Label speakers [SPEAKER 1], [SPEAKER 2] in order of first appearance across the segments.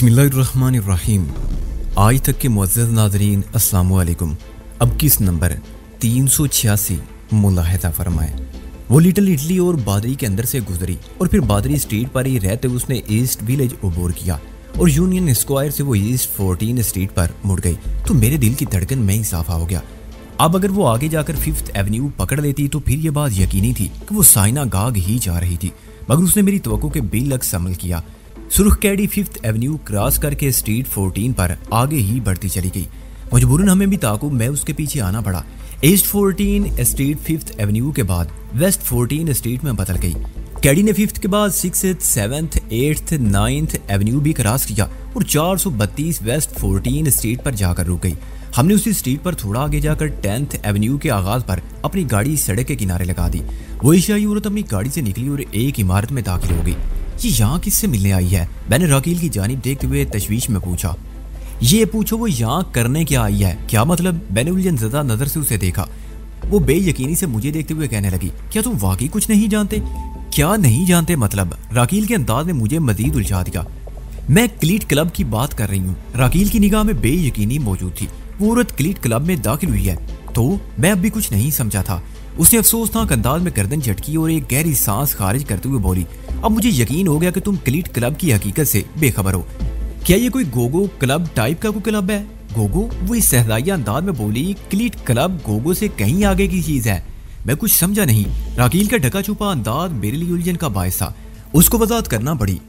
[SPEAKER 1] बिस्मिल्लाहिर्रहमानिर्रहीम। आज तक के मुअज़्ज़ज़ नाज़रीन अस्सलाम वालेकुम। अब किस नंबर 386 मुलाहिज़ा फरमाएं। वो लिटिल इटली और बादरी के अंदर से गुजरी और फिर बादरी स्ट्रीट पर ही रहते हुए उसने ईस्ट विलेज अबूर किया और यूनियन स्क्वायर से वो ईस्ट 14 स्ट्रीट पर मुड़ गई तो मेरे दिल की धड़कन में इजाफा हो गया। अब अगर वो आगे जाकर 5th एवेन्यू पकड़ लेती तो फिर ये बात यकीनी थी कि वो साइना गाग ही जा रही थी, मगर उसने मेरी तवक्को के बिलअक्स अमल किया। सुर्ख कैडी 5th एवेन्यू क्रॉस करके स्ट्रीट 14 पर आगे ही बढ़ती चली गई। मजबूरन हमें भी ताकुब में उसके पीछे आना पड़ा। ईस्ट 14 स्ट्रीट 5th एवेन्यू के बाद वेस्ट 14 स्ट्रीट में बदल गई। कैडी ने 5th के बाद 6th, 7th, 8th, 9th Avenue भी क्रॉस किया और 432 वेस्ट 14 स्ट्रीट पर जाकर रुक गई। हमने उसी स्ट्रीट पर थोड़ा आगे जाकर 10th एवेन्यू के आगाज पर अपनी गाड़ी सड़क के किनारे लगा दी। वो एशियाई औरत अपनी गाड़ी से निकली और एक इमारत में दाखिल हो गई। ये यहाँ किससे मिलने आई है? मैंने राकील की जानिब देखते हुए तशवीश में पूछा। ये पूछो वो यहाँ करने क्या आई है? क्या मतलब? मैंने उलझन ज़दा नजर से उसे देखा। वो बेयकीनी से मुझे देखते हुए कहने लगी, क्या तुम वाकई कुछ नहीं जानते? क्या नहीं जानते मतलब? राकील के अंदाज ने मुझे मजीद उलझा दिया। मैं क्लीट क्लब की बात कर रही हूँ। राकील की निगाह में बेयकीनी मौजूद थी। वो औरत क्लीट क्लब में दाखिल हुई है तो मैं अब भी कुछ नहीं समझा था। उसने अफसोसनाक अंदाज में गर्दन झटकी और एक गहरी सांस खारिज करते हुए बोली, अब मुझे यकीन हो गया कि तुम क्लीट क्लब की हकीकत से बेखबर हो। क्या ये कोई गोगो क्लब टाइप का कोई क्लब है? गोगो? वो इस सहदाइया अंदाज में बोली, क्लीट क्लब गोगो से कहीं आगे की चीज है। मैं कुछ समझा नहीं। राकील का ढका छुपा अंदाज मेरे लिए उलझन का बायस था। उसको वजाहत करना पड़ी।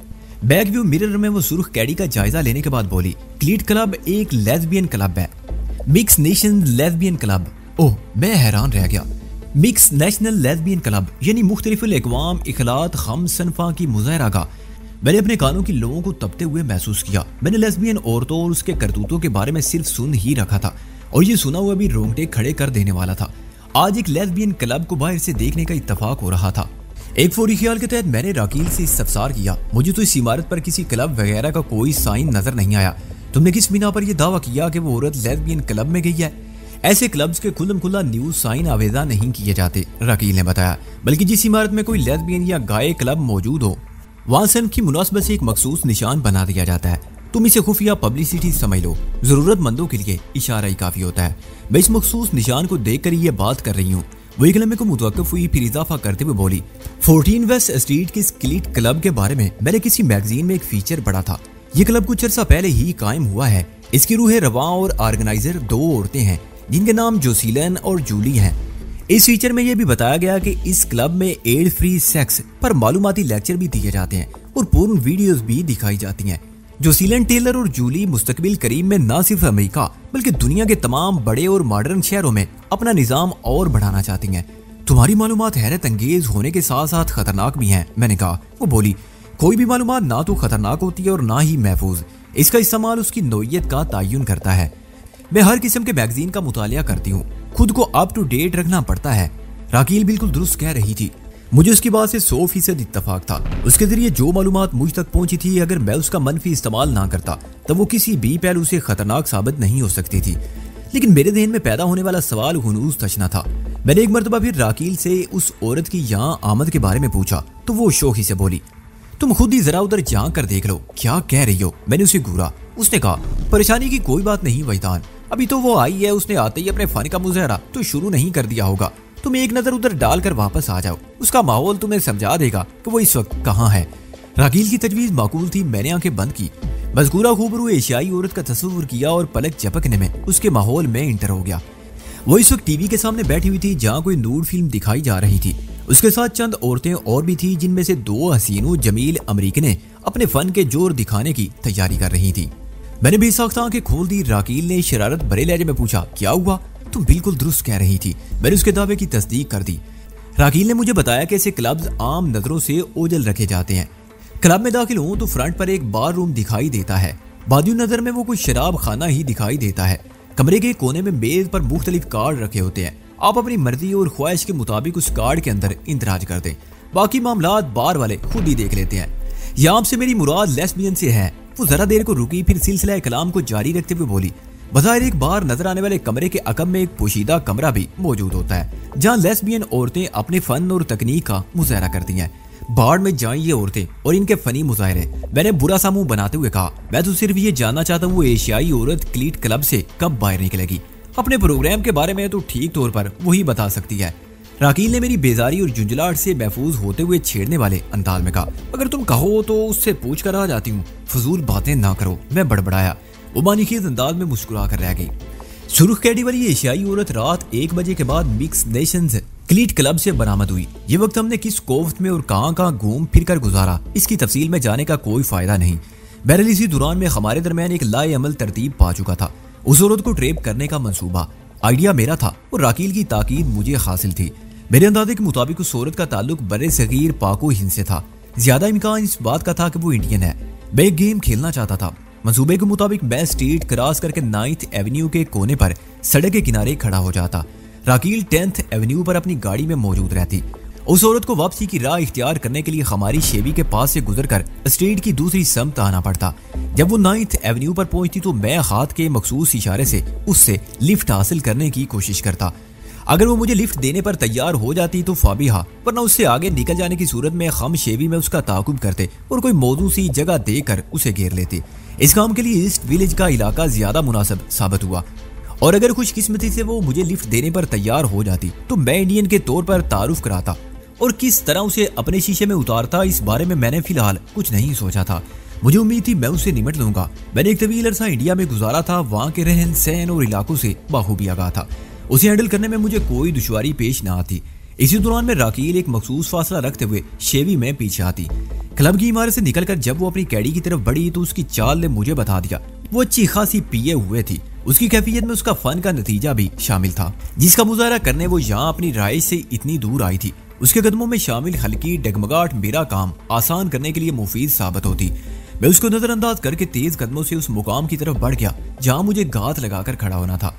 [SPEAKER 1] बैक व्यू मिरर में वो सुर्ख कैडी का जायजा लेने के बाद बोली, क्लीट क्लब एक लेस्बियन क्लब है, मिक्स नेशन लेस्बियन क्लब। ओह, मैं हैरान रह गया। मिक्स नेशनल लेस्बियन क्लब यानी मुख्तलिफुल अक़वाम इखलात खम सनफा की मुज़ाहरागाह। मैंने अपने कानों की लोगों को तपते हुए महसूस किया। मैंने लेस्बियन औरतों और उसके करतूतों के बारे में सिर्फ सुन ही रखा था और ये सुना हुआ भी रोंगटे खड़े कर देने वाला था। आज एक लेस्बियन क्लब को बाहर से देखने का इत्तफाक हो रहा था। एक फौरी ख्याल के तहत मैंने राकील से इस्तफसार किया, मुझे तो इस इमारत पर किसी क्लब वगैरह का कोई साइन नजर नहीं आया। तुमने किस बिना पर यह दावा किया कि वो औरत लेस्बियन क्लब में गई है? ऐसे क्लब्स के खुल्लम खुल्ला न्यूज साइन आवेदा नहीं किए जाते, राकील ने बताया, बल्कि जिस इमारत में कोई लेस्बियन या गाय क्लब मौजूद हो वहां सन की मुनासबत से एक मखसूस निशान बना दिया जाता है। तुम इसे खुफिया पब्लिसिटी समझ लो, जरूरतमंदों के लिए इशारा ही काफी होता है। मैं इस मखसूस निशान को देख कर ये बात कर रही हूँ। वही कलमे को मुतवक्किफ हुई, फिर इजाफा करते हुए बोली, 14 वेस्ट स्ट्रीट के क्लीट क्लब के बारे में मैंने किसी मैगजीन में एक फीचर पढ़ा था। ये क्लब कुछ अर्सा पहले ही कायम हुआ है। इसकी रूह रवां और ऑर्गेनाइजर दो औरतें हैं जिनके नाम जोसीलन और जूली हैं। इस फीचर में यह भी बताया गया कि इस क्लब में एड्स फ्री सेक्स पर मालूमाती लेक्चर भी दिए जाते हैं और पूर्ण वीडियोस भी दिखाई जाती हैं। जोसीलन टेलर और जूली मुस्तकबिल करीब में न सिर्फ अमेरिका बल्कि दुनिया के तमाम बड़े और मॉडर्न शहरों में अपना निजाम और बढ़ाना चाहती हैं। तुम्हारी मालूमात हैरत अंगेज होने के साथ साथ खतरनाक भी हैं, मैंने कहा। वो बोली, कोई भी मालूमात ना तो खतरनाक होती है और ना ही महफूज। इसका इस्तेमाल उसकी नौइयत का तयन करता है। मैं हर किस्म के मैगजीन का मुतालिया करती हूँ, खुद को अप टू डेट रखना पड़ता है। राकील बिल्कुल दुरुस्त कह रही थी। मुझे उसकी बात से 100% इत्तफाक था। उसके जरिए जो मालूमात मुझ तक पहुंची थी, अगर मैं उसका मनफी इस्तेमाल ना करता तब वो किसी भी पहलू से खतरनाक साबित नहीं हो सकती थी। लेकिन मेरे ज़हन में पैदा होने वाला सवाल हुनूज तचना था। मैंने एक मरतबा फिर राकील से उस औरत की यहाँ आमद के बारे में पूछा तो वो शौकी से बोली, तुम खुद ही जरा उधर जा कर देख लो, क्या कह रही हो? मैंने उसे घूरा। उसने कहा, परेशानी की कोई बात नहीं वैदान, अभी तो वो आई है, उसने आते ही अपने फन का मुजाहरा तो शुरू नहीं कर दिया होगा। तुम एक नजर उधर डालकर वापस आ जाओ, उसका माहौल तुम्हें समझा देगा कि वो इस वक्त कहाँ है। राकील की तजवीज माकूल थी। मैंने आंखें बंद की, मज़कूरा खूबरू एशियाई औरत का तस्वुर किया और पलक झपकने में उसके माहौल में इंटर हो गया। वो इस वक्त टीवी के सामने बैठी हुई थी जहाँ कोई नूड फिल्म दिखाई जा रही थी। उसके साथ चंद औरतें और भी थी जिनमें से 2 हसीनो जमील अमरीकने अपने फन के जोर दिखाने की तैयारी कर रही थी। मैंने भी साख्ता आंखें खोल दी। राकील ने शरारत भरे लहजे में पूछा, क्या हुआ? तुम बिल्कुल दुरुस्त कह रही थी। मैंने उसके दावे की तस्दीक कर दी। राकील ने मुझे बताया कि ऐसे क्लब्स आम नजरों से ओझल रखे जाते हैं। क्लब में दाखिल हूं तो फ्रंट पर एक बार रूम दिखाई देता है, बादियों नजर में वो कोई शराब खाना ही दिखाई देता है। कमरे के कोने में मेज पर मुख्तलिफ कार्ड रखे होते हैं। आप अपनी मर्जी और ख्वाहिश के मुताबिक उस कार्ड के अंदर इंदराज कर दें, बाकी मामलात बार वाले खुद ही देख लेते हैं। यहाँ आपसे मेरी मुराद लेस्बियन से है। वो जरा देर को रुकी, फिर सिलसिला कलाम को जारी रखते हुए बोली, बज़ाहिर एक बार नजर आने वाले कमरे के अकब में एक पोशीदा कमरा भी मौजूद होता है जहाँ लेस्बियन औरतें अपने फन और तकनीक का मुजाहरा करती हैं। बाढ़ में जाएं ये औरतें और इनके फनी मुजाहरे। मैंने बुरा सा मुंह बनाते हुए कहा, मैं तो सिर्फ ये जानना चाहता हूँ वो एशियाई औरत क्लीट क्लब से कब बाहर निकलेगी। अपने प्रोग्राम के बारे में तो ठीक तौर पर वही बता सकती है। राकील ने मेरी बेजारी और झुंझलाहट से महफूज होते हुए छेड़ने वाले अंदाज में कहा, अगर तुम कहो तो उससे पूछ कर आ जाती हूँ, फजूल बातें ना करो। मैं बड़बड़ाया। वो मानीखेज अंदाज में मुस्कुरा कर रह गई। सुर्ख कैडी वाली एशियाई औरत रात 1 बजे के बाद मिक्स नेशंस क्लीट क्लब से बरामद हुई। ये वक्त हमने किस कोफ्त में और कहां घूम फिर कर गुजारा, इसकी तफसील में जाने का कोई फायदा नहीं। बहरहाल इसी दौरान में हमारे दरमियान एक लाएअमल तरतीब पा चुका था। उस औरत को ट्रेप करने का मंसूबा, आइडिया मेरा था और राकील की ताकीद मुझे हासिल थी। मेरे अंदाजे के मुताबिक उस औरत का ताल्लुक बड़े सगीर पाको हिंद से था। ज्यादा इम्कान इस बात का था कि वो इंडियन है। मैं एक गेम खेलना चाहता था। मंसूबे के मुताबिक मैं स्ट्रीट क्रॉस करके 9th एवेन्यू के कोने पर सड़क के किनारे खड़ा हो जाता। राकील 10th एवेन्यू पर अपनी गाड़ी में मौजूद रहती। उस औरत को वापसी की राह इख्तियार करने के लिए हमारी शेवी के पास से गुजरकर स्ट्रीट की दूसरी समत आना पड़ता। जब वो 9th एवेन्यू पर पहुंचती तो मैं हाथ के मखसूस इशारे से उससे लिफ्ट हासिल करने की कोशिश करता। अगर वो मुझे लिफ्ट देने पर तैयार हो जाती तो फाबिहा, वरना उससे आगे निकल जाने की सूरत में हम शेवी में उसका ताकुब करते और कोई मौजू सी जगह देकर उसे घेर लेते। इस काम के लिए ईस्ट विलेज का इलाका ज्यादा मुनासिब साबित हुआ और अगर खुशकिस्मती से वो मुझे लिफ्ट देने पर तैयार हो जाती तो मैं इंडियन के तौर पर तारुफ कराता और किस तरह उसे अपने शीशे में उतारता, इस बारे में मैंने फिलहाल कुछ नहीं सोचा था। मुझे उम्मीद थी मैं उससे निपट लूंगा। मैंने एक तवील अरसा इंडिया में गुजारा था, वहाँ के रहन सहन और इलाकों से बाखूबी आगाह था। उसे हैंडल करने में मुझे कोई दुश्वारी पेश न आती। इसी दौरान में राकील एक मखसूस फासला रखते हुए शेवी में पीछे आती। क्लब की इमारत से निकलकर जब वो अपनी कैडी की तरफ बढ़ी तो उसकी चाल ने मुझे बता दिया वो अच्छी खासी पिए हुए थी। उसकी कैफियत में उसका फन का नतीजा भी शामिल था, जिसका मुजाहरा करने वो यहाँ अपनी राइश से इतनी दूर आई थी। उसके कदमों में शामिल हल्की डगमगाहट मेरा काम आसान करने के लिए मुफीद साबित होती। मैं उसको नजरअंदाज करके तेज कदमों से उस मुकाम की तरफ बढ़ गया जहाँ मुझे गात लगाकर खड़ा होना था।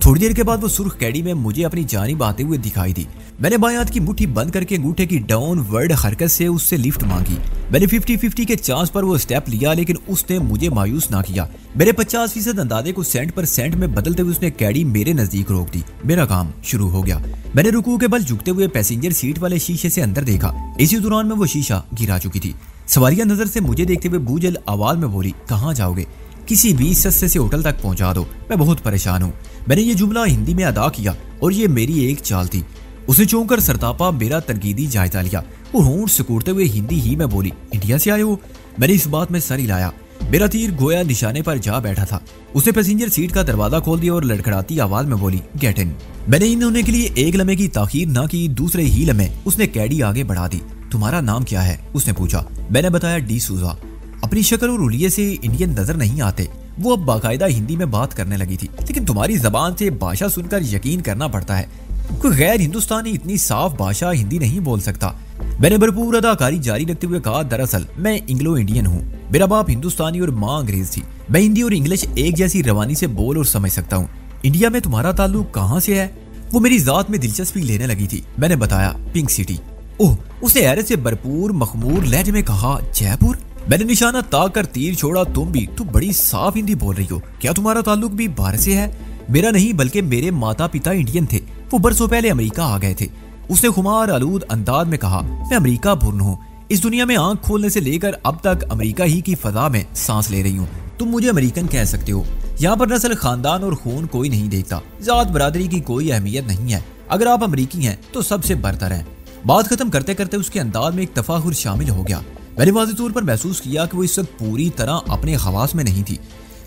[SPEAKER 1] थोड़ी देर के बाद वो सुर्ख कैडी में मुझे अपनी जानिब आते हुए दिखाई दी। मैंने बाएं हाथ की मुट्ठी बंद करके अंगूठे की डाउनवर्ड हरकत से उससे लिफ्ट मांगी। मैंने 50-50 के चांस पर वो स्टेप लिया, लेकिन उसने मुझे मायूस ना किया। मेरे 50% अंदाजे को सेंट पर सेंट में बदलते हुए उसने कैडी मेरे नजदीक रोक दी। मेरा काम शुरू हो गया। मैंने रुकू के बल झुकते हुए पैसेंजर सीट वाले शीशे से अंदर देखा। इसी दौरान में वो शीशा गिरा चुकी थी। सवारियां नजर से मुझे देखते हुए बूझल आवाज में बोली, कहाँ जाओगे? किसी भी सस्ते से होटल तक पहुंचा दो, मैं बहुत परेशान हूँ। मैंने ये जुमला हिंदी में अदा किया और ये मेरी एक चाल थी। उसे चौंक कर सरतापा मेरा तनकीदी जायजा लिया और होंठ सिकुड़ते हुए हिंदी ही में बोली, इंडिया से आए हो? मैंने इस बात में सर हिलाया। मेरा तीर गोया निशाने पर जा बैठा था। उसने पैसेंजर सीट का दरवाजा खोल दिया और लड़खड़ाती आवाज में बोली, गेट इन। मैंने इन होने के लिए एक लम्हे की ताखीर न की। दूसरे ही लम्हे उसने कैडी आगे बढ़ा दी। तुम्हारा नाम क्या है? उसने पूछा। मैंने बताया, डी सूजा। अपनी शक्ल और उलिये से इंडियन नजर नहीं आते। वो अब बाकायदा हिंदी में बात करने लगी थी, लेकिन तुम्हारी जबान से भाषा सुनकर यकीन करना पड़ता है कोई गैर हिंदुस्तानी इतनी साफ भाषा हिंदी नहीं बोल सकता। मैंने भरपूर अदाकारी जारी रखते हुए कहा, दरअसल मैं इंग्लो इंडियन हूँ। मेरा बाप हिंदुस्तानी और माँ अंग्रेज थी। मैं हिंदी और इंग्लिश एक जैसी रवानी से बोल और समझ सकता हूँ। इंडिया में तुम्हारा ताल्लुक कहाँ से है? वो मेरी जात में दिलचस्पी लेने लगी थी। मैंने बताया, पिंक सिटी। ओह, उसने हैरत से भरपूर मखमूर लहजे में कहा, जयपुर? मैंने निशाना ताक कर तीर छोड़ा। तुम बड़ी साफ हिंदी बोल रही हो। क्या तुम्हारा ताल्लुक भी भारत से है? मेरा नहीं, बल्कि मेरे माता पिता इंडियन थे। वो बरसों पहले अमेरिका आ गए थे। उसने खुमार आलूद अंदाज में कहा, मैं अमेरिका भुर्न हूँ। इस दुनिया में आंख खोलने से लेकर अब तक अमेरिका ही की फजा में सांस ले रही हूँ। तुम मुझे अमेरिकन कह सकते हो। यहाँ पर नस्ल, खानदान और खून कोई नहीं देखता। जात बरादरी की कोई अहमियत नहीं है। अगर आप अमेरिकी हैं तो सबसे बरतर हैं। बात खत्म करते करते उसके अंदाज में एक तफाहुर शामिल हो गया। मैंने वाज़ेह तौर पर महसूस किया कि वो इस वक्त पूरी तरह अपने खवास में नहीं थी।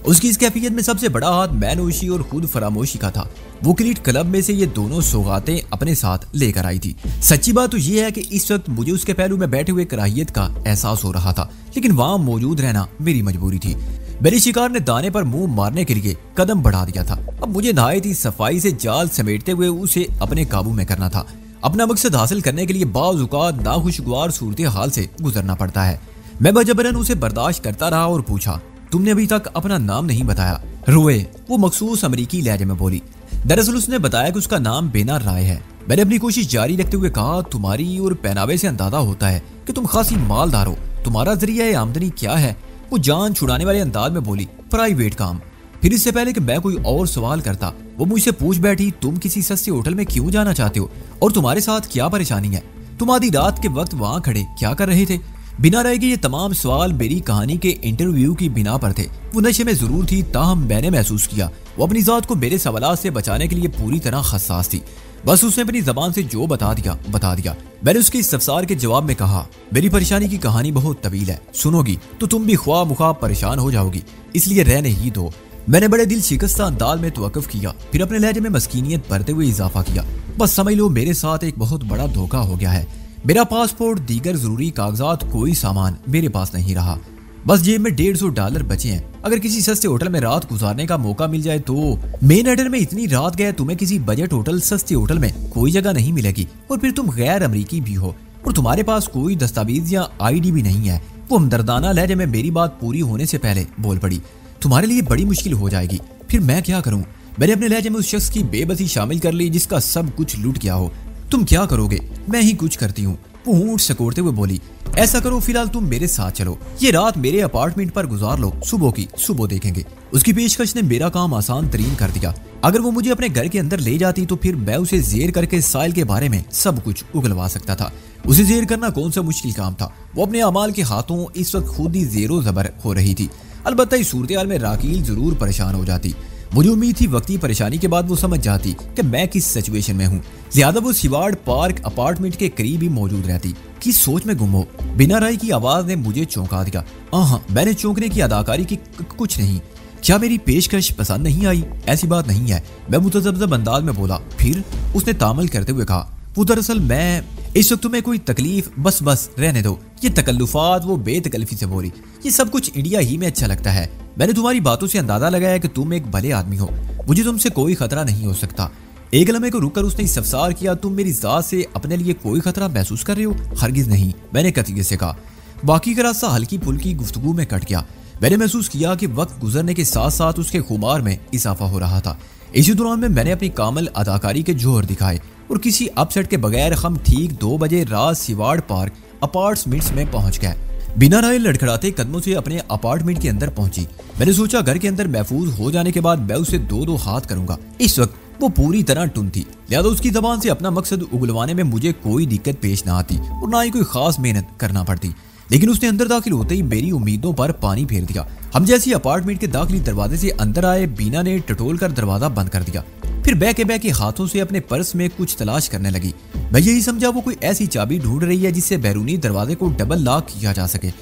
[SPEAKER 1] उसकी इस कैफियत में सबसे बड़ा हाथ मैनोशी और खुद फरामोशी का था। वो क्लीट क्लब में से ये दोनों सौगातें अपने साथ लेकर आई थी। सच्ची बात तो ये है कि इस वक्त मुझे उसके पहलू में बैठे हुए कराहियत का एहसास हो रहा था, लेकिन वहां मौजूद रहना मेरी मजबूरी थी। मेरे शिकार ने दाने पर मुंह मारने के लिए कदम बढ़ा दिया था। अब मुझे नहायत ही सफाई से जाल समेटते हुए उसे अपने काबू में करना था। अपना मकसद हासिल करने के लिए बाज़ औक़ात नाखुशगवार सूरत हाल से गुजरना पड़ता है। मैं बजबरन उसे बर्दाश्त करता रहा और पूछा, तुमने अभी तक अपना नाम नहीं बताया। रोए, वो मखसूस अमरीकी लहजे में बोली। दरअसल उसने बताया कि उसका नाम बेना राय है। मैंने अपनी कोशिश जारी रखते हुए कहा, तुम्हारी और पहनावे से अंदाजा होता है कि तुम खासी मालदार हो। तुम्हारा जरिया आमदनी क्या है? वो जान छुड़ाने वाले अंदाज में बोली, प्राइवेट काम। फिर इससे पहले कि मैं कोई और सवाल करता, वो मुझसे पूछ बैठी, तुम किसी सस्ते होटल में क्यों जाना चाहते हो और तुम्हारे साथ क्या परेशानी है? तुम आधी रात के वक्त वहाँ खड़े क्या कर रहे थे? बिना रहे कि ये तमाम सवाल मेरी कहानी के इंटरव्यू की बिना पर थे। वो नशे में जरूर थी, ताहम मैंने महसूस किया वो अपनी जात को मेरे सवालात से बचाने के लिए पूरी तरह हसास थी। बस उसने अपनी जबान से जो बता दिया। मैंने उसके इस्तफसार के जवाब में कहा, मेरी परेशानी की कहानी बहुत तवील है, सुनोगी तो तुम भी ख्वाह मुख्वाह परेशान हो जाओगी, इसलिए रहने ही दो। मैंने बड़े दिल शिकस्ता अंदाज में तवक्कुफ किया, फिर अपने लहजे में मस्कीनियत भरते हुए इजाफा किया, बस समझ लो मेरे साथ एक बहुत बड़ा धोखा हो गया है। मेरा पासपोर्ट, दीगर जरूरी कागजात, कोई सामान मेरे पास नहीं रहा। बस जेब में $150 बचे हैं। अगर किसी सस्ते होटल में रात गुजारने का मौका मिल जाए तो। मेन हेडर में इतनी रात गए, तुम्हें किसी बजट होटल, सस्ते होटल में कोई जगह नहीं मिलेगी, और फिर तुम गैर अमरीकी भी हो और तुम्हारे पास कोई दस्तावेज या ID भी नहीं है। वो हमदर्दाना लहजे में मेरी बात पूरी होने से पहले बोल पड़ी, तुम्हारे लिए बड़ी मुश्किल हो जाएगी। फिर मैं क्या करूं? मैंने अपने लहजे में उस शख्स की बेबसी शामिल कर ली जिसका सब कुछ लूट गया हो। तुम क्या करोगे? मैं ही कुछ करती हूँ, वो होंठ सकोड़ते हुए बोली। ऐसा करो, फिलहाल तुम मेरे साथ चलो, ये रात मेरे अपार्टमेंट पर गुजार लो, सुबह की सुबह देखेंगे। उसकी पेशकश ने मेरा काम आसान तरीन कर दिया। अगर वो मुझे अपने घर के अंदर ले जाती तो फिर मैं उसे जेर करके साहिल के बारे में सब कुछ उगलवा सकता था। उसे जेर करना कौन सा मुश्किल काम था? वो अपने अमाल के हाथों इस वक्त खुद ही जेरो जबर हो रही थी। अलबत्ता इस सूरत हाल में राकील जरूर परेशान हो जाती। मुझे उम्मीद थी वक्ती परेशानी के बाद वो समझ जाती कि मैं किस सिचुएशन में हूँ, ज्यादा वो सिवाड़ पार्क अपार्टमेंट के करीब ही मौजूद रहती। किस सोच में गुम हो? बिना राय की आवाज ने मुझे चौंका दिया। हाँ, मैंने चौंकने की अदाकारी की कुछ नहीं। क्या मेरी पेशकश पसंद नहीं आई? ऐसी बात नहीं है, मैं मुतज़ब्ज़ब अंदाज में बोला। फिर उसने तामल करते हुए कहा, वो दरअसल मैं इस वक्त तुम्हें कोई तकलीफ, बस रहने दो ये तकल्लुफात। वो बेतकल्लुफी से बोली, ये सब कुछ इंडिया ही में अच्छा लगता है। मैंने तुम्हारी बातों से अंदाजा लगाया कि तुम एक भले आदमी हो, मुझे तुमसे कोई खतरा नहीं हो सकता। एक लम्हे को रुककर उसने इस्तफसार किया, तुम मेरी जात से अपने लिए कोई खतरा महसूस कर रहे हो? हरगिज नहीं, मैंने कतईयत से कहा। बाकी का रास्ता हल्की फुल्की गुफ्तगू में कट गया। मैंने महसूस किया कि वक्त गुजरने के साथ साथ उसके खुमार में इजाफा हो रहा था। इसी दौरान में मैंने अपनी कामल अदाकारी के जोहर दिखाए और किसी अपसेट के बगैर हम ठीक 2 बजे रात सिवाड़ पार्क अपार्टमेंट्स में पहुंच गए। बिना राय लड़खड़ाते कदमों से अपने अपार्टमेंट के अंदर पहुंची। मैंने सोचा घर के अंदर महफूज हो जाने के बाद मैं उसे 2-2 हाथ करूंगा। इस वक्त वो पूरी तरह टुन थी, लिहाजा उसकी जबान से अपना मकसद उगलवाने में मुझे कोई दिक्कत पेश ना आती और ना ही कोई खास मेहनत करना पड़ती। लेकिन उसने अंदर दाखिल होते ही मेरी उम्मीदों पर पानी फेर दिया। हम जैसे अपार्टमेंट के दाखिली दरवाजे से अंदर आए, बीना ने टटोल कर दरवाजा बंद कर दिया। फिर बहके हाथों से अपने पर्स में कुछ तलाश करने लगी। मैं यही समझा वो कोई ऐसी चाबी ढूंढ रही है जिससे बैरूनी दरवाजे को डबल लॉक किया जा सके,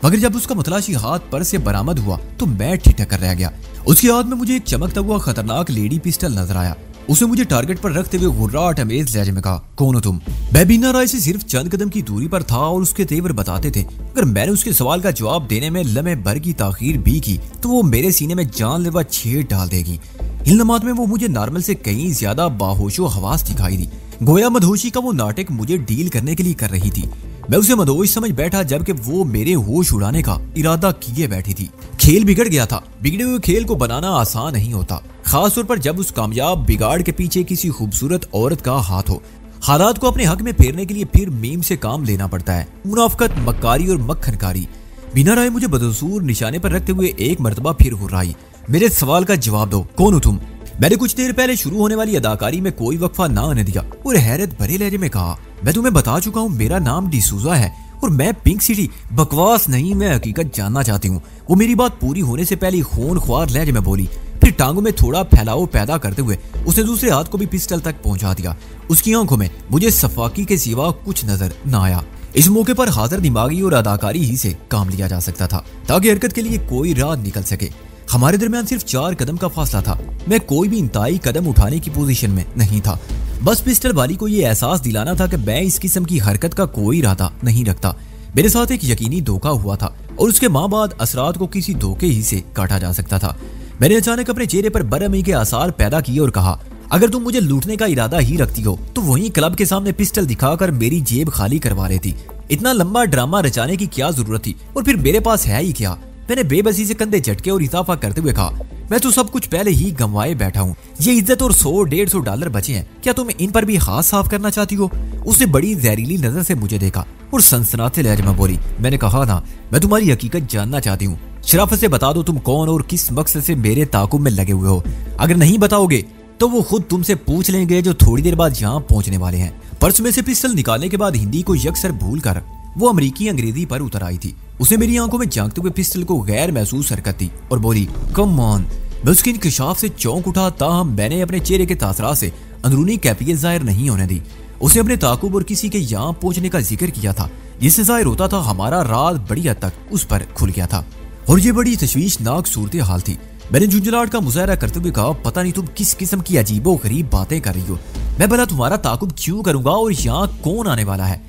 [SPEAKER 1] मगर जब उसका मुतलाशी हाथ पर्स से बरामद हुआ तो मैं ठिठक कर रह गया। उसके हाथ में मुझे एक चमकता हुआ खतरनाक लेडी पिस्टल नजर आया। उसने मुझे टारगेट पर रखते हुए गुर्राहट अमेज लहजे में कहा, कौन हो तुम? मैं बिना राय से सिर्फ चंद कदम की दूरी पर था और उसके तेवर बताते थे। अगर मैंने उसके सवाल का जवाब देने में लम्हे भर की ताखीर भी की तो वो मेरे सीने में जानलेवा छेद डाल देगी। इन लम्हात में वो मुझे नॉर्मल से कहीं ज्यादा बाहोशो हवास दिखाई दी, गोया मदहोशी का वो नाटक मुझे डील करने के लिए कर रही थी। मैं उसे मदहोश समझ बैठा जबकि वो मेरे होश उड़ाने का इरादा किए बैठी थी। खेल बिगड़ गया था। बिगड़े हुए खेल को बनाना आसान नहीं होता, खासतौर पर जब उस कामयाब बिगाड़ के पीछे किसी खूबसूरत औरत का हाथ हो। हालात को अपने हक में फेरने के लिए फिर मीम से काम लेना पड़ता है, मुनाफकत, मक्कारी और मक्खनकारी। बिना राय मुझे बदसूर निशाने पर रखते हुए एक मर्तबा फिर हुर्राई, मेरे सवाल का जवाब दो, कौन हो तुम? मैंने कुछ देर पहले शुरू होने वाली अदाकारी में कोई वक्फा ना आने दिया और हैरत भरे लहजे में कहा, मैं तुम्हें बता चुका हूँ मेरा नाम डिसूजा है और मैं पिंक सिटी। बकवास नहीं, मैं हकीकत जानना चाहती हूँ। वो मेरी बात पूरी होने से पहले खून ख्वार लहजे में बोली, फिर टांगों में थोड़ा फैलाव पैदा करते हुए उसने दूसरे हाथ को भी पिस्टल तक पहुंचा दिया। उसकी आंखों में मुझे सफाकी के सिवा कुछ नजर न आया। इस मौके पर हाजिर दिमागी और अदाकारी ही से काम लिया जा सकता था ताकि हरकत के लिए कोई राह निकल सके। हमारे दरमियान सिर्फ 4 कदम का फासला था। मैं कोई भी इंतहाई कदम उठाने की पोजीशन में नहीं था। बस पिस्टल वाली को ये एहसास दिलाना था कि मैं इस किस्म की हरकत का कोई इरादा नहीं रखता। मेरे साथ एक यकीनी धोखा हुआ था और उसके माँ बाद असरात को किसी धोखे ही से काटा जा सकता था। मैंने अचानक अपने चेहरे पर बरहमी के आसार पैदा किए और कहा, अगर तुम मुझे लूटने का इरादा ही रखती हो तो वहीं क्लब के सामने पिस्टल दिखाकर मेरी जेब खाली करवा लेती। इतना लंबा ड्रामा रचाने की क्या जरूरत थी? और फिर मेरे पास है ही क्या? मैंने बेबसी से कंधे झटके और इजाफा करते हुए कहा, मैं तो सब कुछ पहले ही गंवाए बैठा हूँ। ये इज्जत और $100-150 बचे हैं, क्या तुम इन पर भी हाथ साफ करना चाहती हो? उसने बड़ी जहरीली नजर से मुझे देखा और सनसनाते लहजे में बोली, मैंने कहा ना, मैं तुम्हारी हकीकत जानना चाहती हूँ। शराफत से बता दो तुम कौन और किस मकसद से मेरे ताकुब में लगे हुए हो। अगर नहीं बताओगे तो वो खुद तुमसे पूछ लेंगे जो थोड़ी देर बाद यहाँ पहुंचने वाले हैं। पर्स में से पिस्टल निकालने के बाद हिंदी को यकसर भूल कर वो अमरीकी अंग्रेजी पर उतर आई थी। उसने मेरी आंखों में झांकते हुए पिस्टल को गैर महसूस हरकत दी और बोली, कम ऑन। मैं उसके इंकशाफ से चौंक उठा, ताहम मैंने अपने चेहरे के तासरात से अंदरूनी कैफियत जाहिर नहीं होने दी। उसने अपने ताकुब और किसी के यहाँ पहुंचने का जिक्र किया था, जिससे जाहिर होता था हमारा राज बड़ी हद तक उस पर खुल गया था और ये बड़ी तशवीशनाक सूरत हाल थी। मैंने झुंझलाहट का मुजाहरा करते हुए कहा, पता नहीं तुम किस किस्म की अजीबो गरीब बातें कर रही हो। मैं भला तुम्हारा ताकुब क्यों करूंगा और यहाँ कौन आने वाला है?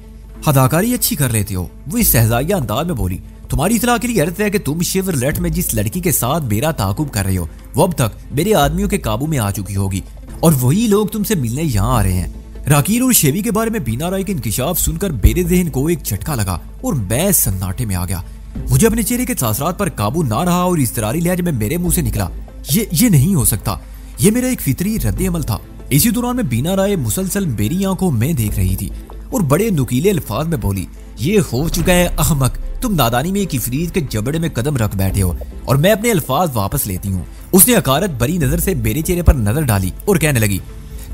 [SPEAKER 1] अदाकारी अच्छी कर लेते हो, वो इस सहजाइया अंदाज में बोली। तुम्हारी इतला के लिए अर्थ है कि तुम शेवरलेट में जिस लड़की के साथ मेरा ताकुब कर रहे हो वो अब तक मेरे आदमियों के काबू में आ चुकी होगी और वही लोग तुमसे मिलने यहाँ आ रहे हैं। राकील और शेवी के बारे में बीना राय के इंकिशाफ सुनकर मेरे ज़हन को एक झटका लगा और मैं सन्नाटे में आ गया। मुझे अपने चेहरे के तासरात पर काबू ना रहा और इस्तरारी लहजे में मेरे मुंह से निकला, ये नहीं हो सकता। ये मेरा एक फितरी रद्द-ए-अमल था। इसी दौरान में बीना राय मुसलसल मेरी आंखों में देख रही थी और बड़े नुकीले अल्फाज में बोली, ये हो चुका है अहमक, तुम नादानी में एक इफरीत के जबड़े में कदम रख बैठे हो और मैं अपने अल्फाज वापस लेती हूँ। उसने हकारत भरी नजर से मेरे चेहरे पर नजर डाली और कहने लगी,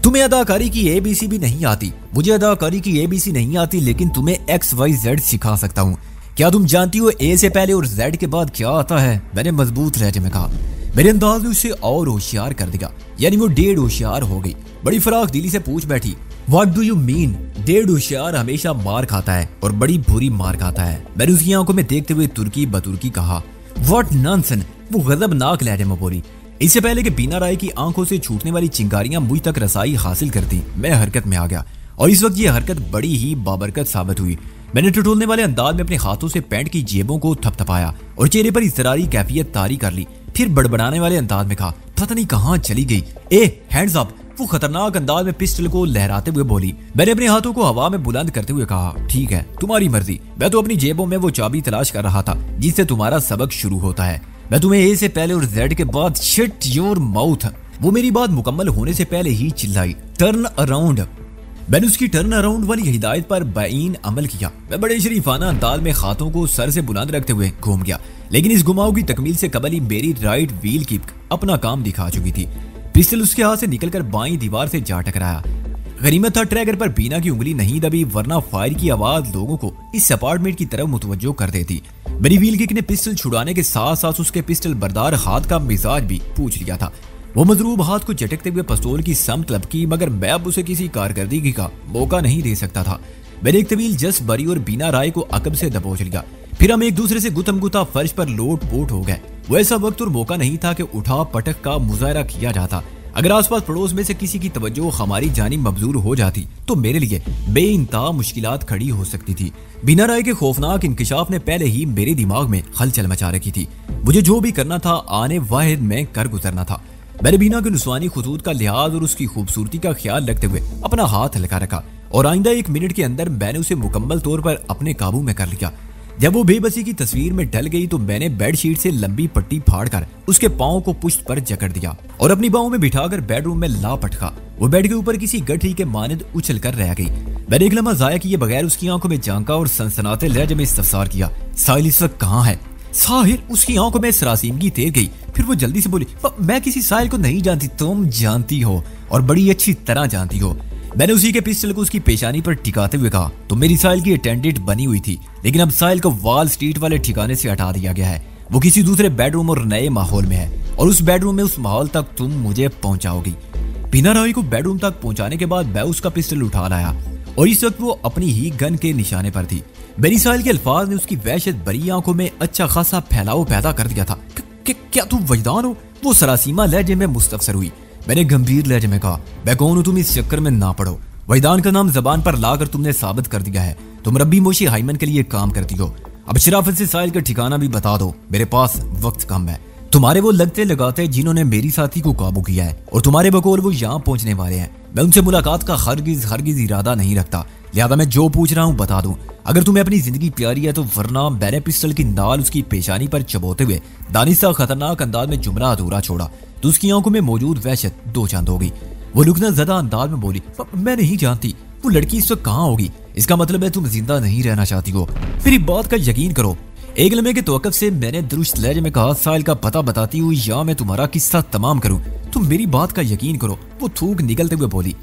[SPEAKER 1] तुम्हें अदाकारी की ABC भी नहीं आती। मुझे अदाकारी की ABC नहीं आती, लेकिन तुम्हें XYZ सिखा सकता हूँ। क्या तुम जानती हो A से पहले और Z के बाद क्या आता है? मैंने मजबूत लहजे में कहा। मेरे अंदाज ने उसे और होशियार कर दिया, यानी वो डेढ़ होशियार हो गई। बड़ी फराख दिली से पूछ बैठी, व्हाट डू यू मीन? डेढ़ होशियार हमेशा मार खाता है और बड़ी बुरी मार खाता है। मैंने उसकी आंखों में देखते हुए तुर्की बतुर्की कहा, व्हाट नॉनसेंस। वो गजबनाक लहजे में बोली। इससे पहले कि बीना राय की आंखों से छूटने वाली चिंगारियां मुझ तक रसाई हासिल करती, मैं हरकत में आ गया और इस वक्त ये हरकत बड़ी ही बाबरकत साबित हुई। मैंने टटोलने वाले अंदाज में अपने हाथों से पैंट की जेबों को थपथपाया और चेहरे पर इज़रारी कैफियत तारी कर ली। फिर बड़बड़ाने वाले अंदाज में कहा, पता नहीं कहाँ चली गई। ए हैंड्स अप। वो खतरनाक अंदाज में पिस्टल को लहराते हुए बोली। मैंने अपने हाथों को हवा में बुलंद करते हुए कहा, ठीक है तुम्हारी मर्जी। मैं तो अपनी जेबों में वो चाबी तलाश कर रहा था जिससे तुम्हारा सबक शुरू होता है। मैं तुम्हें ए से पहले और जेड के बाद शिट योर माउथ। वो मेरी बात मुकम्मल होने से पहले ही चिल्लाई, टर्न अराउंड। मैंने उसकी टर्न अराउंड वाली हिदायत पर बाइन अमल किया। मैं बड़े शरीफाना अंदाज में हाथों को सर से बुलंद रखते हुए घूम गया, लेकिन इस घुमाव की तकमील से कबल ही मेरी राइट व्हील किक अपना काम दिखा चुकी थी। पिस्टल उसके हाथ से निकलकर बाईं दीवार से जा टकराया। गनीमत था ट्रैगर पर बीना की उंगली नहीं दबी, वरना फायर की आवाज लोगों को इस अपार्टमेंट की तरफ मुतवज्जो कर देती। मेरी व्हील किक ने पिस्टल छुड़ाने के साथ साथ उसके पिस्टल बरदार हाथ का मिजाज भी पूछ लिया था। वो मजरूब हाथ को झटकते हुए पिस्तौल की समत लपकी, मगर मैं अब उसे किसी कारकर्दगी का मौका नहीं दे सकता था। मैंने एक तवील जस्ट बरी और बीना राय को अकब से दबोच लिया। फिर हम एक दूसरे से गुतम गुता फर्श पर लोट पोट हो गए। वो ऐसा वक्त और मौका नहीं था कि उठा पटक का मुजाहरा किया जाता। अगर आसपास पड़ोस में से किसी की तवज्जो हमारी जानिब मबजूर हो जाती तो मेरे लिए बेइंतहा मुश्किलात खड़ी हो सकती थी। बीना राय के खौफनाक इंकिशाफ ने पहले ही मेरे दिमाग में हलचल मचा रखी थी। मुझे जो भी करना था आने वाहिद में कर गुजरना था। मैंने बीना के नुस्वानी खुतूत का लिहाज और उसकी खूबसूरती का ख्याल रखते हुए अपना हाथ हल्का रखा और आइंदा 1 मिनट के अंदर मैंने उसे मुकम्मल तौर पर अपने काबू में कर लिया। जब वो बेबसी की तस्वीर में ढल गई तो मैंने बेडशीट से लंबी पट्टी फाड़कर उसके पांव को पुश्त पर जकड़ दिया और अपनी बाहों में बिठाकर बेडरूम में ला पटका। वो बेड के ऊपर किसी गठरी के मानद उछल कर रह गई। मैंने एक लम्हा जाया किए बगैर उसकी आंखों में झांका और सनसनाते लहजे में इस्तफसार किया, साहिल इस वक्त कहाँ है? साहिल। उसकी आंखों में सरासीमगी तैर गई। फिर वो जल्दी से बोली, मैं किसी साहिल को नहीं जानती। तुम जानती हो और बड़ी अच्छी तरह जानती हो। मैंने उसी के पिस्टल को उसकी पेशानी पर टिकाते हुए कहा, तो मेरी साहिल की अटेंडेंट बनी हुई थी, लेकिन अब साहिल को वॉल स्ट्रीट वाले ठिकाने से हटा दिया गया है। वो किसी दूसरे बेडरूम और नए माहौल में है और उस बेडरूम में उस माहौल तक तुम मुझे पहुंचाओगी। बीना राय को बेडरूम तक पहुंचाने के बाद मैं उसका पिस्टल उठा लाया और इस वक्त वो अपनी ही गन के निशाने पर थी। मेरी साहिल के अल्फाज ने उसकी वहशत भरी आंखों में अच्छा खासा फैलाव पैदा कर दिया था। क्या तुम वजदान हो? वो सरासीमा लहजे में मुस्तफसर हुई। मैंने गंभीर लहजे में कहा, मैं कौन हूं? तुम इस चक्कर में ना पड़ो। वजदान का नाम जबान पर लाकर तुमने साबित कर दिया है। तुम रब्बी मोशी हाइमन के लिए काम करती हो। अब शराफत से साहिल का ठिकाना भी बता दो, मेरे पास वक्त कम है। तुम्हारे वो लगते लगाते जिन्होंने मेरी साथी को काबू किया है और तुम्हारे बकौल वो यहाँ पहुंचने वाले हैं। मैं उनसे मुलाकात का हरगिज इरादा नहीं रखता, लिहाजा मैं जो पूछ रहा हूँ बता दूं। अगर तुम्हें अपनी जिंदगी प्यारी है तो वरना। मैंने पिस्टल की नाल उसकी पेशानी पर चबोते हुए दानिस्ता खतरनाक अंदाज में जुमला अधूरा छोड़ा तो उसकी आंखों में मौजूद वहशत दो चांद हो गई। वो लुकना ज़दा अंदाज में बोली, मैं नहीं जानती वो लड़की इस वक्त कहाँ होगी। इसका मतलब है तुम जिंदा नहीं रहना चाहती हो। मेरी बात का यकीन करो। एक लम्हे के तवक्कुफ से मैंने दुरुस्त लहजे में कहा, साहिल का पता बताती हुई या मैं तुम्हारा किस्सा तमाम करूं। तुम मेरी बात का यकीन करो, वो थूक निकलते हुए बोली।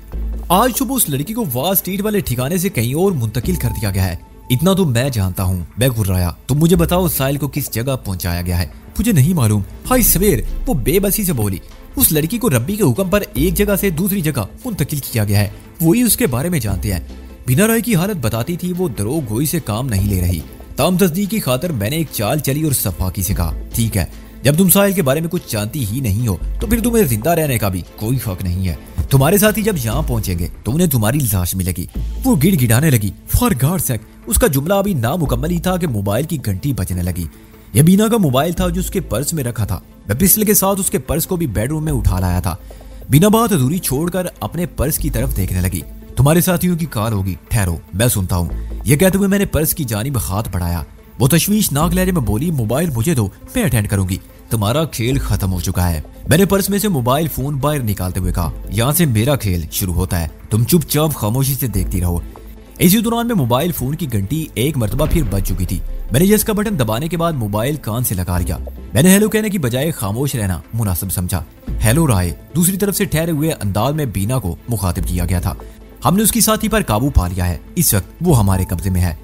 [SPEAKER 1] आज सुबह उस लड़की को वाह स्ट्रीट वाले ठिकाने से कहीं और मुंतकिल कर दिया गया है, इतना तो मैं जानता हूँ। मैं घुर्राया। तुम मुझे बताओ साहिल को किस जगह पहुंचाया गया है? मुझे नहीं मालूम। हाय सवेर, वो बेबसी से बोली। उस लड़की को रब्बी के हुक्म पर एक जगह से दूसरी जगह मुंतकिल किया गया है, वही उसके बारे में जानते हैं। बिना राय की हालत बताती थी वो दरोग गोई से काम नहीं ले रही। ताम तस्दीक की खातर मैंने एक चाल चली और सफाकी से कहा, ठीक है, जब तुम साहिल के बारे में कुछ जानती ही नहीं हो तो फिर तुम्हें जिंदा रहने का भी कोई हक नहीं है। तुम्हारे साथी जब यहाँ पहुंचेंगे तो उन्हें तुम्हारी लाश मिलेगी। वो गिड़गिड़ाने लगी। फॉर गॉड सेक, उसका जुमला अभी नामुकम्मल ही था कि मोबाइल की घंटी बजने लगी। यह बीना का मोबाइल था जो उसके पर्स में रखा था। मैं पिस्टल के साथ उसके पर्स को भी बेडरूम में उठा लाया था। बिना बात अधूरी छोड़कर अपने पर्स की तरफ देखने लगी। तुम्हारे साथियों की कार होगी, ठहरो मैं सुनता हूँ। यह कहते हुए मैंने पर्स की जानिब हाथ बढ़ाया। वो तशवीशनाक लहजे में बोली, मोबाइल मुझे दो, मैं अटेंड करूंगी। तुम्हारा खेल खत्म हो चुका है। मैंने पर्स में से मोबाइल फोन बाहर निकालते हुए कहा, यहाँ से मेरा खेल शुरू होता है, तुम चुपचाप खामोशी से देखती रहो। इसी दौरान में मोबाइल फोन की घंटी एक मरतबा फिर बज चुकी थी। मैंने यस का बटन दबाने के बाद मोबाइल कान से लगा लिया। मैंने हेलो कहने की बजाय खामोश रहना मुनासिब समझा। हेलो राय, दूसरी तरफ से ठहरे हुए अंदाज में बीना को मुखातिब किया गया था। हमने उसकी साथी पर काबू पा लिया है, इस वक्त वो हमारे कब्जे में है।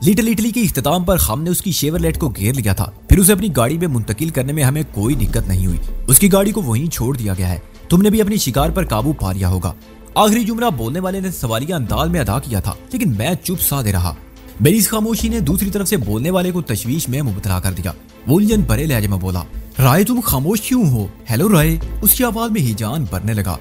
[SPEAKER 1] लिटिल इटली के इख्तिताम पर हमने उसकी शेवरलेट को घेर लिया था। फिर उसे अपनी गाड़ी में मुंतकिल करने में हमें कोई दिक्कत नहीं हुई। उसकी गाड़ी को वहीं छोड़ दिया गया है। तुमने भी अपनी शिकार पर काबू पा लिया होगा। आखिरी जुमला बोलने वाले ने सवालिया अंदाज में अदा किया था, लेकिन मैं चुप साधे रहा। मेरी इस खामोशी ने दूसरी तरफ से बोलने वाले को तशवीश में मुबतला कर दिया। वो उलझन भरे लहजे में बोला, राय तुम खामोश क्यों हो? हेलो राय। उसकी आवाज में हिजान भरने लगा।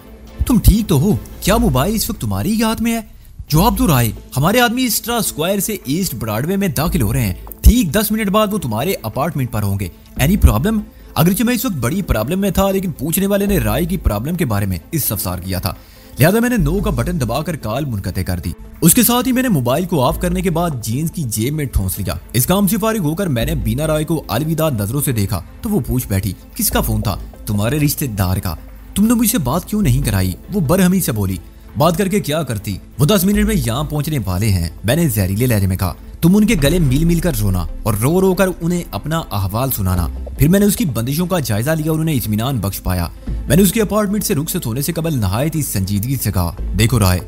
[SPEAKER 1] तुम ठीक तो हो? क्या मोबाइल इस वक्त तुम्हारी ही हाथ में है? जवाब दो राय। हमारे आदमी स्ट्रा स्क्वायर से ईस्ट ब्रॉडवे में दाखिल हो रहे हैं। ठीक 10 मिनट बाद वो तुम्हारे अपार्टमेंट पर होंगे। Any problem? अगरचे मैं इस वक्त बड़ी प्रॉब्लम में था, लेकिन पूछने वाले ने राय की प्रॉब्लम के बारे में इस्तफसार किया था, लिहाजा मैंने नो का बटन दबाकर कॉल मुनक़ते कर दी। उसके साथ ही मैंने मोबाइल को ऑफ करने के बाद जीन्स की जेब में ठोंस लिया। इस काम से फारिग होकर मैंने बीना राय को अलविदा नजरों से देखा तो वो पूछ बैठी, किसका फोन था? तुम्हारे रिश्तेदार का। तुमने मुझसे बात क्यों नहीं कराई? वो बरहमी से बोली। बात करके क्या करती, वो 10 मिनट में यहाँ पहुंचने वाले हैं। मैंने जहरीले लहजे में कहा। तुम उनके गले मिल मिल कर रोना और रो रो कर उन्हें अपना अहवाल सुनाना। फिर मैंने उसकी बंदिशों का जायजा लिया और उन्हें इत्मीनान बख्श पाया। मैंने उसके अपार्टमेंट से रुखसत होने से कबल नहायत ही संजीदगी से कहा, देखो राय,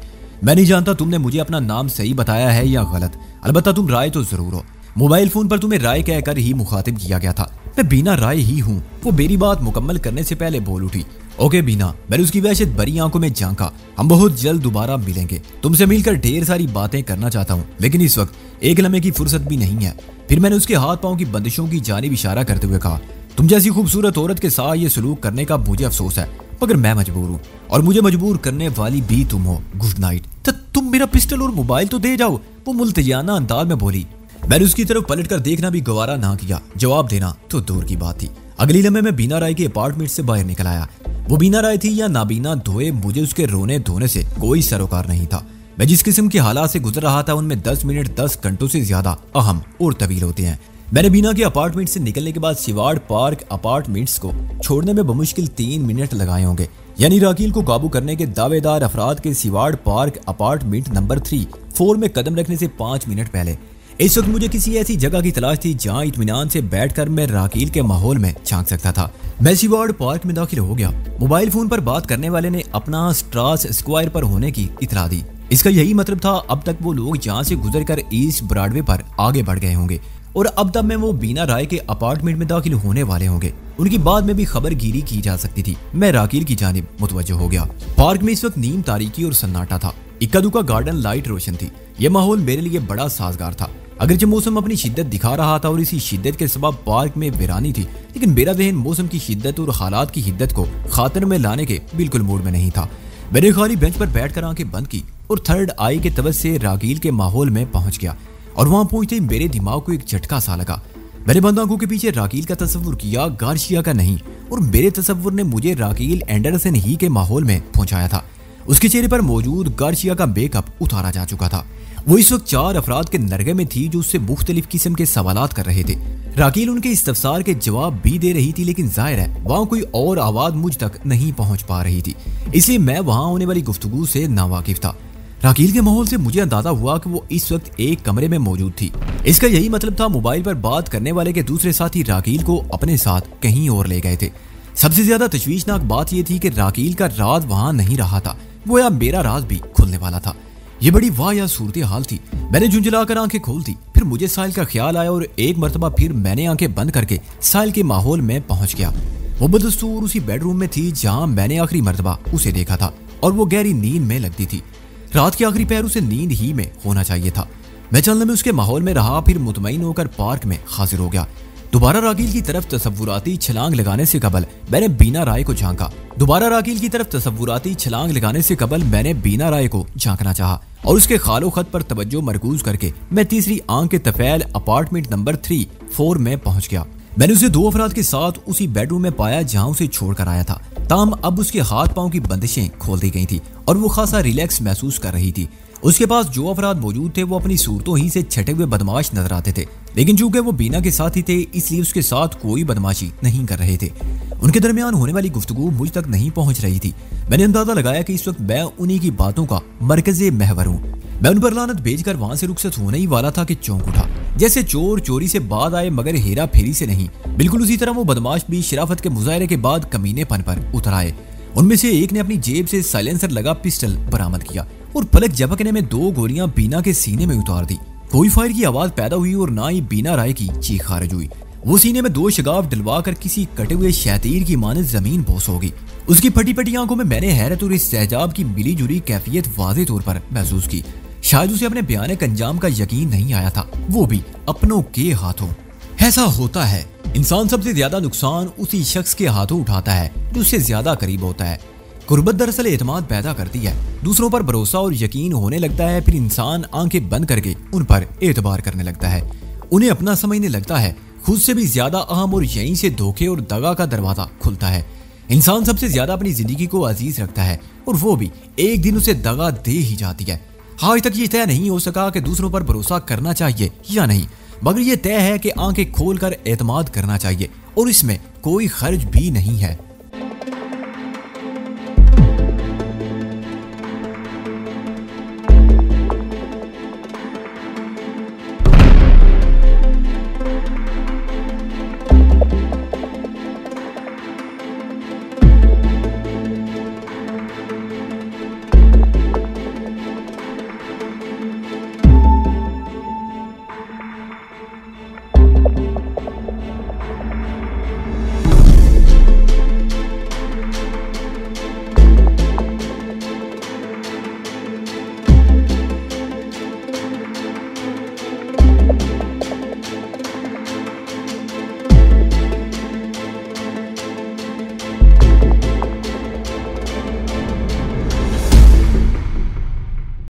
[SPEAKER 1] मैं नहीं जानता तुमने मुझे अपना नाम सही बताया है या गलत, अलबत्ता तुम राय तो जरूर हो। मोबाइल फोन पर तुम्हें राय कहकर ही मुखातिब किया गया था। मैं बीना राय ही हूँ। वो मेरी बात मुकम्मल करने से पहले बोल उठी, ओके बीना। मैंने उसकी वहशत भरी आंखों में झांका। हम बहुत जल्द दोबारा मिलेंगे। तुमसे मिलकर ढेर सारी बातें करना चाहता हूँ, लेकिन इस वक्त एक लम्हे की फुर्सत भी नहीं है। फिर मैंने उसके हाथ पांव की बंदिशों की जानिब इशारा करते हुए कहा, तुम जैसी खूबसूरत औरत के साथ ये सलूक करने का मुझे अफसोस है, मगर मैं मजबूर हूँ और मुझे मजबूर करने वाली भी तुम हो। Good night. तो तुम मेरा पिस्टल और मोबाइल तो दे जाओ, वो मुल्तजाना अंदाज में बोली। मैंने उसकी तरफ पलट कर देखना भी गवारा ना किया। जवाब देना तो दूर की बात थी। अगली लम्हे में बीना राय के अपार्टमेंट से बाहर निकल आया। वो बीना राय थी या नाबीना धोए, मुझे उसके रोने धोने से कोई सरोकार नहीं था। मैं जिस किस्म के हालात से गुजर रहा था उनमें 10 मिनट 10 घंटों से ज्यादा अहम और तवील होते हैं। मैंने बीना के अपार्टमेंट से निकलने के बाद सिवाड़ पार्क अपार्टमेंट्स को छोड़ने में बमुश्किल 3 मिनट लगाए होंगे। यानी राकील को काबू करने के दावेदार अफराद के सिवाड़ पार्क अपार्टमेंट नंबर 3-4 में कदम रखने से 5 मिनट पहले। इस वक्त मुझे किसी ऐसी जगह की तलाश थी जहां इत्मीनान से बैठकर मैं राकील के माहौल में झांक सकता था। मैं सिवाड़ पार्क में दाखिल हो गया। मोबाइल फोन पर बात करने वाले ने अपना स्ट्रास स्क्वायर पर होने की इतला दी। इसका यही मतलब था अब तक वो लोग जहां से गुजरकर ईस्ट ब्रॉडवे पर आगे बढ़ गए होंगे और अब तक में वो बीना राय के अपार्टमेंट में दाखिल होने वाले होंगे। उनकी बाद में भी खबरगिरी की जा सकती थी। मैं राकील की जानिब मुतवज्जो हो गया। पार्क में इस वक्त नीम तारीकी और सन्नाटा था। इक्का दुक्का गार्डन लाइट रोशन थी। यह माहौल मेरे लिए बड़ा साजगार था। अगरचे मौसम अपनी शिद्दत दिखा रहा था और इसी शिद्दत के सबब पार्क में वीरानी थी, लेकिन मेरा ज़हन मौसम की शिद्दत और हालात की हिद्दत को खातिर में लाने के बिल्कुल मूड में नहीं था। मैंने खाली बेंच पर बैठकर आंखें बंद की और थर्ड आई के तवज्जो से राकील के माहौल में पहुंच गया। और वहां पहुंचते ही मेरे दिमाग को एक झटका सा लगा। मैंने बंद आंखों के पीछे राकील का तस्वुर किया, गार्शिया का नहीं, और मेरे तस्वुर ने मुझे राकील एंडरसन ही के माहौल में पहुंचाया था। उसके चेहरे पर मौजूद गार्शिया का मेकअप उतारा जा चुका था। वो इस वक्त 4 अफराद के नरगे में थी जो उससे मुख्तलिफ किस्म के सवालात कर रहे थे। राकील उनके इस्तफसार के जवाब भी दे रही थी, लेकिन जाहिर है वहाँ कोई और आवाज मुझ तक नहीं पहुंच पा रही थी, इसलिए मैं वहाँ होने वाली गुफ्तगू से नावाकिफ था। राकील के माहौल से मुझे अंदाजा हुआ कि वो इस वक्त एक कमरे में मौजूद थी। इसका यही मतलब था मोबाइल पर बात करने वाले के दूसरे साथी राकील को अपने साथ कहीं और ले गए थे। सबसे ज्यादा तशवीशनाक बात यह थी कि राकील का राज वहां नहीं रहा था, गोया मेरा राज भी खुलने वाला था। ये बड़ी वाहियात सूरत हाल थी। मैंने झुंझलाकर आंखें खोल दी। फिर मुझे साहिल का ख्याल आया और एक मरतबा फिर मैंने आंखें बंद करके साहिल के माहौल में पहुंच गया। वो बदस्तूर उसी बेडरूम में थी जहां मैंने आखिरी मरतबा उसे देखा था और वो गहरी नींद में लगती थी। रात के आखिरी पहर उसे नींद ही में होना चाहिए था। मैं चलने में उसके माहौल में रहा, फिर मुतमईन होकर पार्क में हाजिर हो गया। दोबारा राकील की तरफ तसव्वुराती छलांग लगाने से कबल मैंने बीना राय को झांका। मैंने बीना राय को झांकना चाहा और उसके खालो खत पर तवज्जो मरकूज करके मैं तीसरी आंख के तफैल अपार्टमेंट नंबर 3-4 में पहुंच गया। मैंने उसे 2 अफराद के साथ उसी बेडरूम में पाया जहां उसे छोड़कर आया था। ताम अब उसके हाथ पांव की बंदिशें खोल दी गई थी और वो खासा रिलैक्स महसूस कर रही थी। उसके पास जो अफराद मौजूद थे वो अपनी सूरतों ही से छटे हुए बदमाश नजर आते थे, लेकिन चूंकि वो बीना के साथ ही थे इसलिए उसके साथ कोई बदमाशी नहीं कर रहे थे। उनके दरमियान होने वाली गुफ्तगू मुझ तक नहीं पहुंच रही थी। मैंने अंदाजा लगाया कि इस वक्त मैं उन्हीं की बातों का मरकज़े महवर हूँ। मैं उन पर लानत भेजकर वहां से रुखसत होने ही वाला था कि चौंक उठा। जैसे चोर चोरी से बाद आए मगर हेरा फेरी से नहीं, बिल्कुल उसी तरह वो बदमाश भी शराफत के मुजाहरे के बाद कमीनेपन पर उतर आए। उनमें से एक ने अपनी जेब से साइलेंसर लगा पिस्टल बरामद किया और पलक झपकने में 2 गोलियां बीना के सीने में उतार दी। कोई फायर की आवाज पैदा हुई और ना ही बीना राय की चीख खारिज हुई। वो सीने में 2 शगाफ डलवा कर किसी कटे हुए शैतीर की मानद जमीन बोस होगी। उसकी फटी फटी आंखों में मैंने हैरत और इस्तेजाब की मिली जुली कैफियत वाज़े तौर पर महसूस की। शायद उसे अपने भयानक अंजाम का यकीन नहीं आया था, वो भी अपनों के हाथों। ऐसा होता है, इंसान सबसे ज्यादा नुकसान उसी शख्स के हाथों उठाता है जो उससे ज्यादा करीब होता है। कुर्बत दरअसल एतमाद पैदा करती है, दूसरों पर भरोसा और यकीन होने लगता है, फिर इंसान आंखें बंद करके उन पर एतबार करने लगता है, उन्हें अपना समझने लगता है, खुद से भी ज्यादा अहम, और यहीं से धोखे और दगा का दरवाजा खुलता है। इंसान सबसे ज्यादा अपनी जिंदगी को अजीज रखता है और वो भी एक दिन उसे दगा दे ही जाती है। आज तक ये तय नहीं हो सका कि दूसरों पर भरोसा करना चाहिए या नहीं, मगर ये तय है कि आंखें खोलकर एतमाद करना चाहिए और इसमें कोई खर्च भी नहीं है।